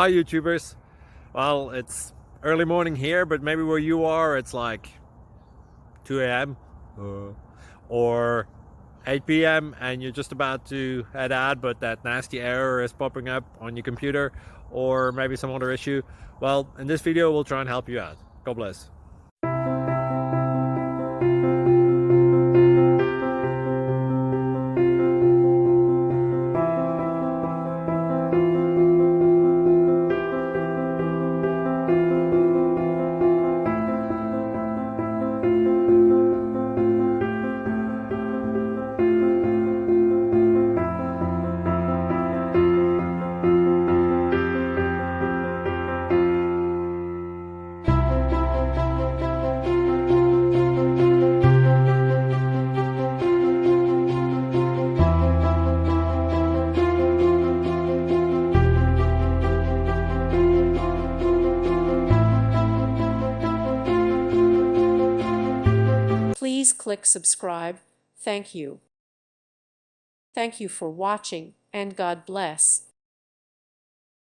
Hi YouTubers. Well, it's early morning here, but maybe where you are it's like 2 a.m. or 8 p.m. and you're just about to head out, but that nasty error is popping up on your computer, or maybe some other issue. Well, in this video we'll try and help you out. God bless. Please click subscribe. Thank you. Thank you for watching, and God bless.